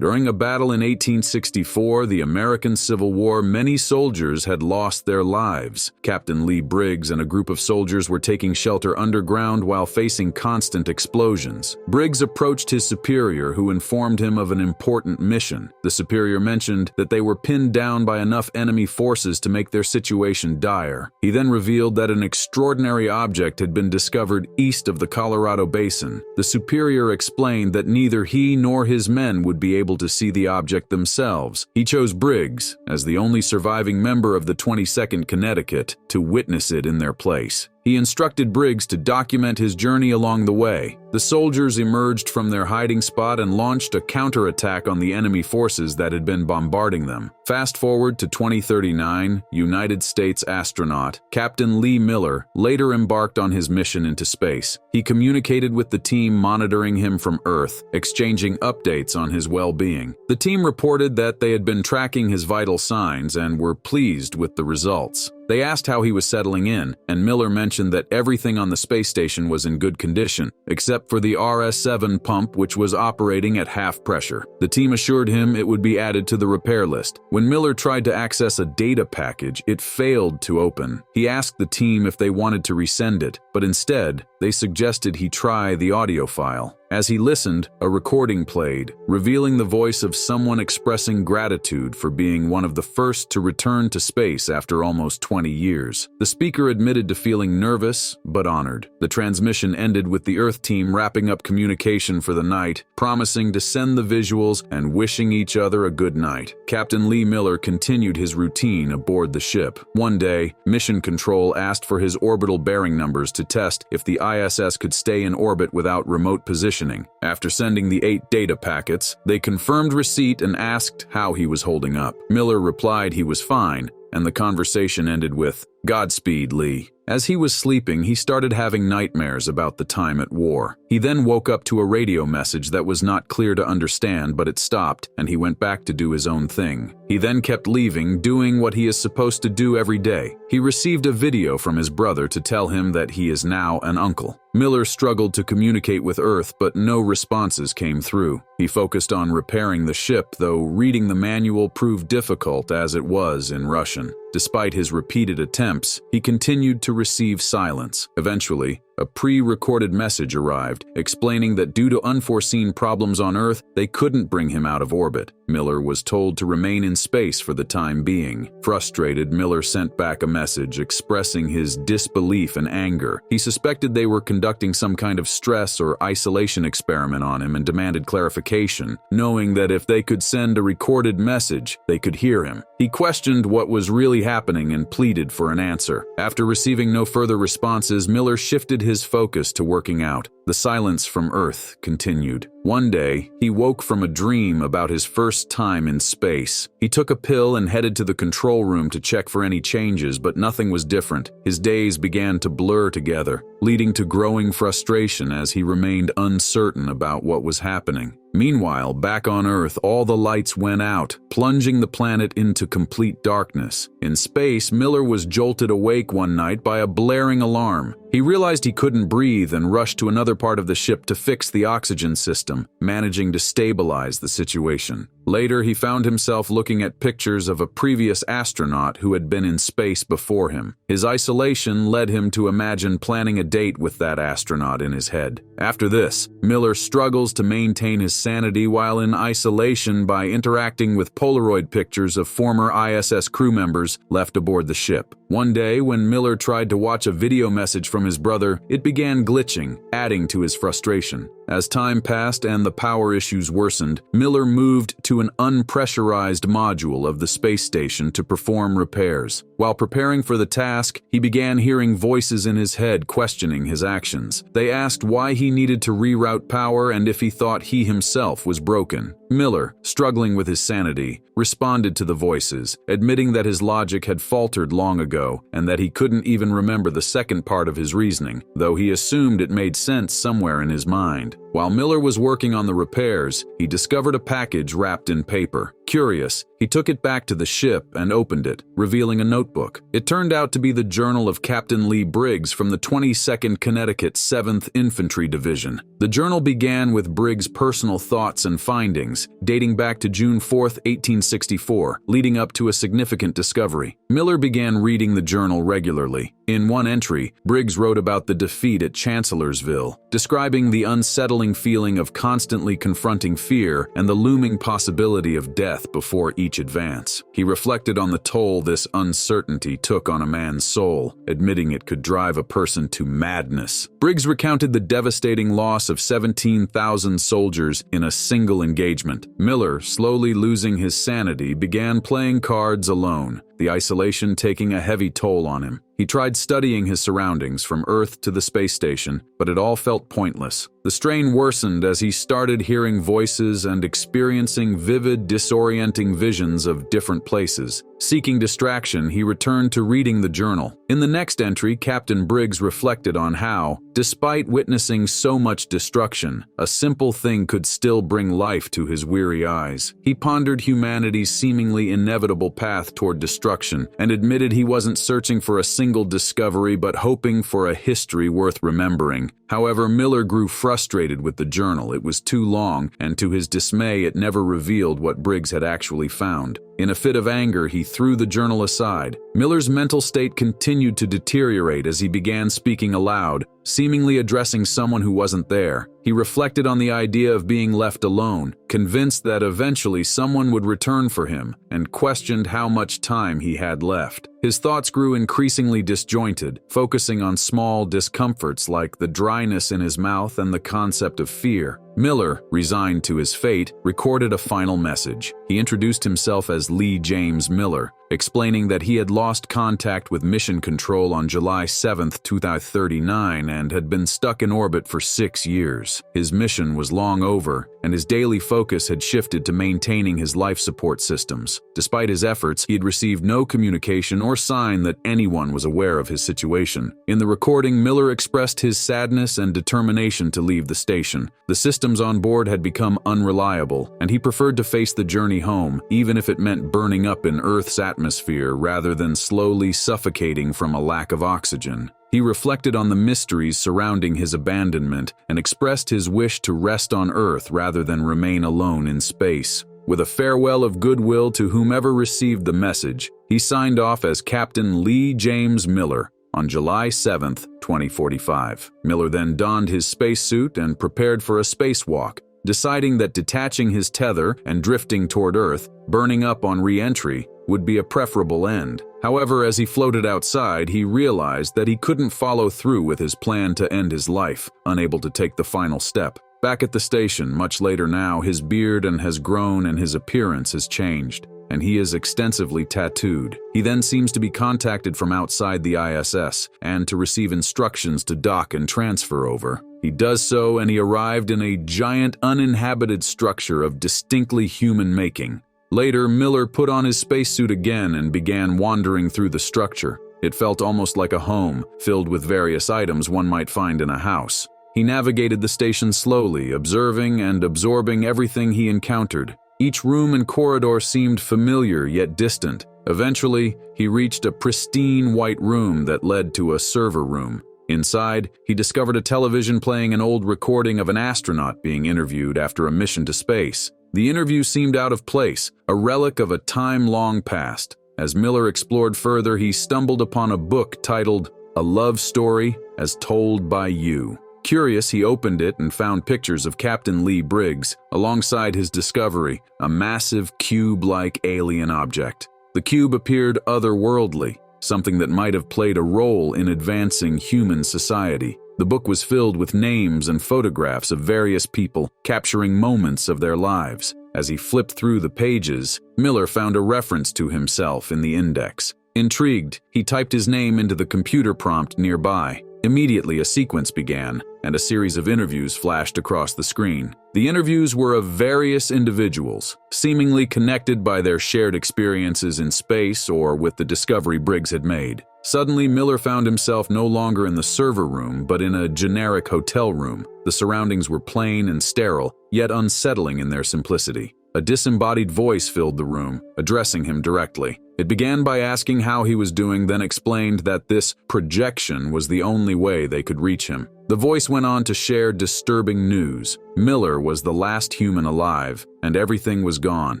During a battle in 1864, the American Civil War, many soldiers had lost their lives. Captain Lee Briggs and a group of soldiers were taking shelter underground while facing constant explosions. Briggs approached his superior, who informed him of an important mission. The superior mentioned that they were pinned down by enough enemy forces to make their situation dire. He then revealed that an extraordinary object had been discovered east of the Colorado Basin. The superior explained that neither he nor his men would be able to see the object themselves. He chose Briggs, as the only surviving member of the 22nd Connecticut, to witness it in their place. He instructed Briggs to document his journey along the way. The soldiers emerged from their hiding spot and launched a counterattack on the enemy forces that had been bombarding them. Fast forward to 2039, United States astronaut Captain Lee Miller later embarked on his mission into space. He communicated with the team monitoring him from Earth, exchanging updates on his well-being. The team reported that they had been tracking his vital signs and were pleased with the results. They asked how he was settling in, and Miller mentioned that everything on the space station was in good condition, except for the RS-7 pump, which was operating at half pressure. The team assured him it would be added to the repair list. When Miller tried to access a data package, it failed to open. He asked the team if they wanted to resend it, but instead, they suggested he try the audio file. As he listened, a recording played, revealing the voice of someone expressing gratitude for being one of the first to return to space after almost 20 years. The speaker admitted to feeling nervous, but honored. The transmission ended with the Earth team wrapping up communication for the night, promising to send the visuals and wishing each other a good night. Captain Lee Miller continued his routine aboard the ship. One day, Mission Control asked for his orbital bearing numbers to test if the ISS could stay in orbit without remote positioning. After sending the 8 data packets, they confirmed receipt and asked how he was holding up. Miller replied he was fine, and the conversation ended with, "Godspeed, Lee." As he was sleeping, he started having nightmares about the time at war. He then woke up to a radio message that was not clear to understand, but it stopped, and he went back to do his own thing. He then kept leaving, doing what he is supposed to do every day. He received a video from his brother to tell him that he is now an uncle. Miller struggled to communicate with Earth, but no responses came through. He focused on repairing the ship, though reading the manual proved difficult as it was in Russian. Despite his repeated attempts, he continued to receive silence. Eventually, a pre-recorded message arrived, explaining that due to unforeseen problems on Earth, they couldn't bring him out of orbit. Miller was told to remain in space for the time being. Frustrated, Miller sent back a message expressing his disbelief and anger. He suspected they were conducting some kind of stress or isolation experiment on him and demanded clarification, knowing that if they could send a recorded message, they could hear him. He questioned what was really happening and pleaded for an answer. After receiving no further responses, Miller shifted his focus to working out. The silence from Earth continued. One day, he woke from a dream about his first time in space. He took a pill and headed to the control room to check for any changes, but nothing was different. His days began to blur together, leading to growing frustration as he remained uncertain about what was happening. Meanwhile, back on Earth, all the lights went out, plunging the planet into complete darkness. In space, Miller was jolted awake one night by a blaring alarm. He realized he couldn't breathe and rushed to another part of the ship to fix the oxygen system, managing to stabilize the situation. Later, he found himself looking at pictures of a previous astronaut who had been in space before him. His isolation led him to imagine planning a date with that astronaut in his head. After this, Miller struggles to maintain his sanity while in isolation by interacting with Polaroid pictures of former ISS crew members left aboard the ship. One day, when Miller tried to watch a video message from his brother, it began glitching, adding to his frustration. As time passed and the power issues worsened, Miller moved to an unpressurized module of the space station to perform repairs. While preparing for the task, he began hearing voices in his head questioning his actions. They asked why he needed to reroute power and if he thought he himself was broken. Miller, struggling with his sanity, responded to the voices, admitting that his logic had faltered long ago and that he couldn't even remember the second part of his reasoning, though he assumed it made sense somewhere in his mind. While Miller was working on the repairs, he discovered a package wrapped in paper. Curious, he took it back to the ship and opened it, revealing a notebook. It turned out to be the journal of Captain Lee Briggs from the 22nd Connecticut 7th Infantry Division. The journal began with Briggs' personal thoughts and findings, dating back to June 4, 1864, leading up to a significant discovery. Miller began reading the journal regularly. In one entry, Briggs wrote about the defeat at Chancellorsville, describing the unsettling feeling of constantly confronting fear and the looming possibility of death before each advance. He reflected on the toll this uncertainty took on a man's soul, admitting it could drive a person to madness. Briggs recounted the devastating loss of 17,000 soldiers in a single engagement. Miller, slowly losing his sanity, began playing cards alone, the isolation taking a heavy toll on him. He tried studying his surroundings from Earth to the space station, but it all felt pointless. The strain worsened as he started hearing voices and experiencing vivid, disorienting visions of different places. Seeking distraction, he returned to reading the journal. In the next entry, Captain Briggs reflected on how, despite witnessing so much destruction, a simple thing could still bring life to his weary eyes. He pondered humanity's seemingly inevitable path toward destruction and admitted he wasn't searching for a single discovery but hoping for a history worth remembering. However, Miller grew frustrated with the journal. It was too long, and to his dismay, it never revealed what Briggs had actually found. In a fit of anger, he threw the journal aside. Miller's mental state continued to deteriorate as he began speaking aloud, seemingly addressing someone who wasn't there. He reflected on the idea of being left alone, convinced that eventually someone would return for him, and questioned how much time he had left. His thoughts grew increasingly disjointed, focusing on small discomforts like the dryness in his mouth and the concept of fear. Miller, resigned to his fate, recorded a final message. He introduced himself as Lee James Miller, explaining that he had lost contact with Mission Control on July 7, 2039, and had been stuck in orbit for 6 years. His mission was long over, and his daily focus had shifted to maintaining his life support systems. Despite his efforts, he had received no communication or sign that anyone was aware of his situation. In the recording, Miller expressed his sadness and determination to leave the station. The systems on board had become unreliable, and he preferred to face the journey home, even if it meant burning up in Earth's atmosphere rather than slowly suffocating from a lack of oxygen. He reflected on the mysteries surrounding his abandonment and expressed his wish to rest on Earth rather than remain alone in space. With a farewell of goodwill to whomever received the message, he signed off as Captain Lee James Miller on July 7, 2045. Miller then donned his spacesuit and prepared for a spacewalk, deciding that detaching his tether and drifting toward Earth, burning up on re-entry, would be a preferable end. However, as he floated outside, he realized that he couldn't follow through with his plan to end his life, unable to take the final step. Back at the station, much later now, his beard has grown and his appearance has changed, and he is extensively tattooed. He then seems to be contacted from outside the ISS and to receive instructions to dock and transfer over. He does so, and he arrived in a giant uninhabited structure of distinctly human making. Later, Miller put on his spacesuit again and began wandering through the structure. It felt almost like a home, filled with various items one might find in a house. He navigated the station slowly, observing and absorbing everything he encountered. Each room and corridor seemed familiar yet distant. Eventually, he reached a pristine white room that led to a server room. Inside, he discovered a television playing an old recording of an astronaut being interviewed after a mission to space. The interview seemed out of place, a relic of a time long past. As Miller explored further, he stumbled upon a book titled A Love Story as Told by You. Curious, he opened it and found pictures of Captain Lee Briggs, alongside his discovery, a massive cube-like alien object. The cube appeared otherworldly, something that might have played a role in advancing human society. The book was filled with names and photographs of various people, capturing moments of their lives. As he flipped through the pages, Miller found a reference to himself in the index. Intrigued, he typed his name into the computer prompt nearby. Immediately, a sequence began, and a series of interviews flashed across the screen. The interviews were of various individuals, seemingly connected by their shared experiences in space or with the discovery Briggs had made. Suddenly, Miller found himself no longer in the server room, but in a generic hotel room. The surroundings were plain and sterile, yet unsettling in their simplicity. A disembodied voice filled the room, addressing him directly. It began by asking how he was doing, then explained that this projection was the only way they could reach him. The voice went on to share disturbing news. Miller was the last human alive, and everything was gone.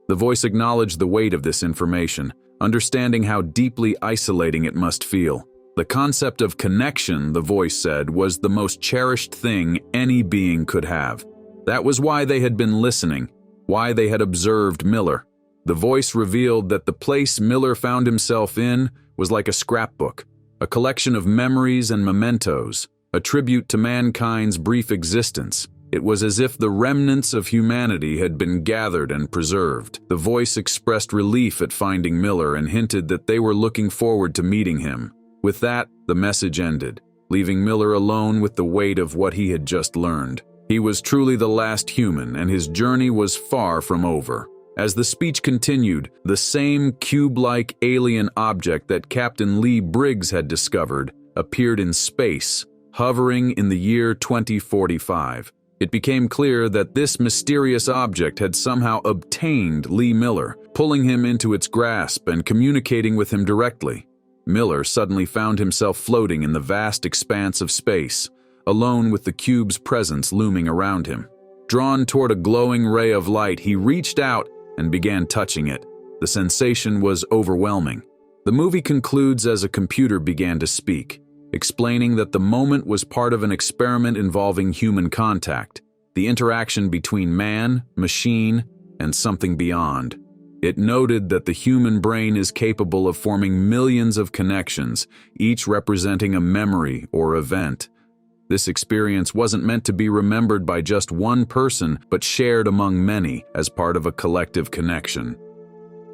The voice acknowledged the weight of this information, understanding how deeply isolating it must feel. The concept of connection, the voice said, was the most cherished thing any being could have. That was why they had been listening, why they had observed Miller. The voice revealed that the place Miller found himself in was like a scrapbook, a collection of memories and mementos, a tribute to mankind's brief existence. It was as if the remnants of humanity had been gathered and preserved. The voice expressed relief at finding Miller and hinted that they were looking forward to meeting him. With that, the message ended, leaving Miller alone with the weight of what he had just learned. He was truly the last human, and his journey was far from over. As the speech continued, the same cube-like alien object that Captain Lee Briggs had discovered appeared in space, hovering in the year 2045. It became clear that this mysterious object had somehow obtained Lee Miller, pulling him into its grasp and communicating with him directly. Miller suddenly found himself floating in the vast expanse of space, alone with the cube's presence looming around him. Drawn toward a glowing ray of light, he reached out and began touching it. The sensation was overwhelming. The movie concludes as a computer began to speak, explaining that the moment was part of an experiment involving human contact, the interaction between man, machine, and something beyond. It noted that the human brain is capable of forming millions of connections, each representing a memory or event. This experience wasn't meant to be remembered by just one person, but shared among many as part of a collective connection.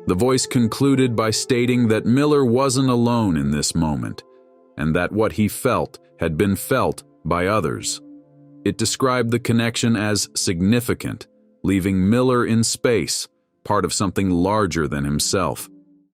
The voice concluded by stating that Miller wasn't alone in this moment, and that what he felt had been felt by others. It described the connection as significant, leaving Miller in space, part of something larger than himself.